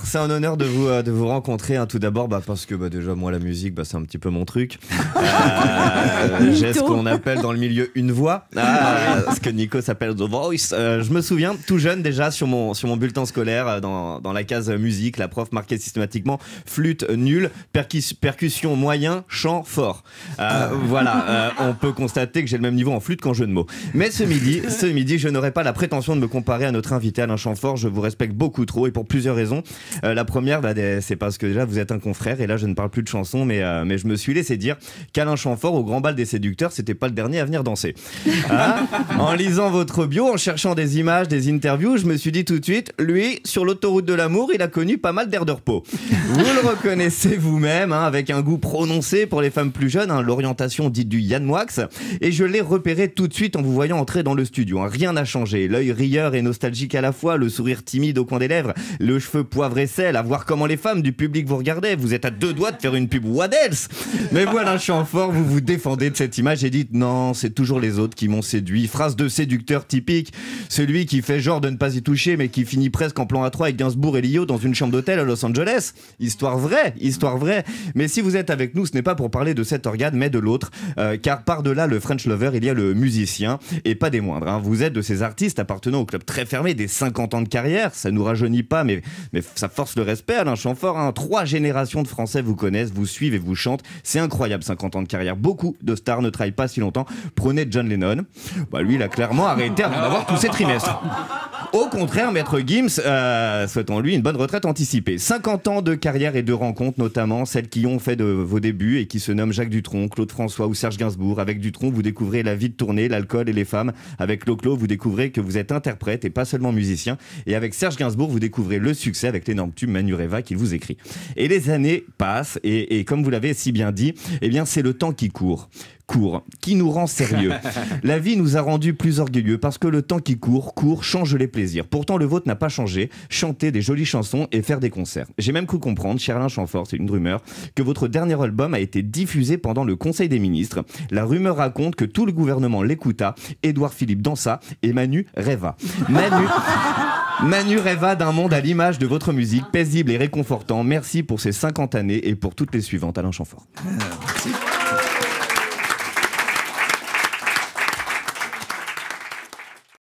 C'est un honneur de vous rencontrer. Hein, tout d'abord, parce que déjà moi la musique, c'est un petit peu mon truc. J'ai ce qu'on appelle dans le milieu une voix, ce que Nico s'appelle The Voice. Je me souviens tout jeune déjà sur mon bulletin scolaire dans la case musique, la prof marquait systématiquement flûte nul, percussion moyen, chant fort. Voilà, on peut constater que j'ai le même niveau en flûte qu'en jeu de mots. Mais ce midi, je n'aurai pas la prétention de me comparer à notre invité Alain Chamfort. Je vous respecte beaucoup trop et pour plusieurs raisons. La première, c'est parce que déjà vous êtes un confrère et là je ne parle plus de chansons, mais je me suis laissé dire qu'Alain Chamfort au Grand Bal des Séducteurs, c'était pas le dernier à venir danser. En lisant votre bio, en cherchant des images, des interviews, je me suis dit tout de suite, lui, sur l'autoroute de l'amour, il a connu pas mal d'air de repos. Vous le reconnaissez vous-même, avec un goût prononcé pour les femmes plus jeunes, l'orientation dite du Yann Moix, et je l'ai repéré tout de suite en vous voyant entrer dans le studio. Rien n'a changé, l'œil rieur et nostalgique à la fois, le sourire timide au coin des lèvres, le cheveu poivre et sel, à voir comment les femmes du public vous regardaient. Vous êtes à deux doigts de faire une pub What else? Mais voilà, Chamfort, vous vous défendez de cette image et dites non, c'est toujours les autres qui m'ont séduit. Phrase de séducteur typique, celui qui fait genre de ne pas y toucher mais qui finit presque en plan A3 avec Gainsbourg et Lio dans une chambre d'hôtel à Los Angeles. Histoire vraie. Mais si vous êtes avec nous, ce n'est pas pour parler de cet organe mais de l'autre, car par-delà le French lover, il y a le musicien et pas des moindres. Vous êtes de ces artistes appartenant au club très fermé des 50 ans de carrière. Ça nous rajeunit pas mais ça force le respect. Alain Chamfort, 3 générations de Français vous connaissent, vous suivent et vous chantent. C'est incroyable, 50 ans de carrière. Beaucoup de stars ne travaillent pas si longtemps. Prenez John Lennon. Lui, il a clairement arrêté avant d'avoir tous ses trimestres. Au contraire, Maître Gims, souhaitons-lui une bonne retraite anticipée. 50 ans de carrière et de rencontres, notamment celles qui ont fait de vos débuts et qui se nomment Jacques Dutronc, Claude François ou Serge Gainsbourg. Avec Dutronc, vous découvrez la vie de tournée, l'alcool et les femmes. Avec Clo-Clo, vous découvrez que vous êtes interprète et pas seulement musicien. Et avec Serge Gainsbourg, vous découvrez le succès avec l'énorme tube Manureva qu'il vous écrit. Et les années passent et comme vous l'avez si bien dit, c'est le temps qui court, qui nous rend sérieux. La vie nous a rendus plus orgueilleux parce que le temps qui court, change les plaisirs. Pourtant, le vôtre n'a pas changé. Chanter des jolies chansons et faire des concerts. J'ai même cru comprendre, cher Alain Chamfort, c'est une rumeur, que votre dernier album a été diffusé pendant le Conseil des ministres. La rumeur raconte que tout le gouvernement l'écouta. Édouard Philippe dansa et Manu rêva. Manu rêva d'un monde à l'image de votre musique, paisible et réconfortant. Merci pour ces 50 années et pour toutes les suivantes, Alain Chamfort. Merci.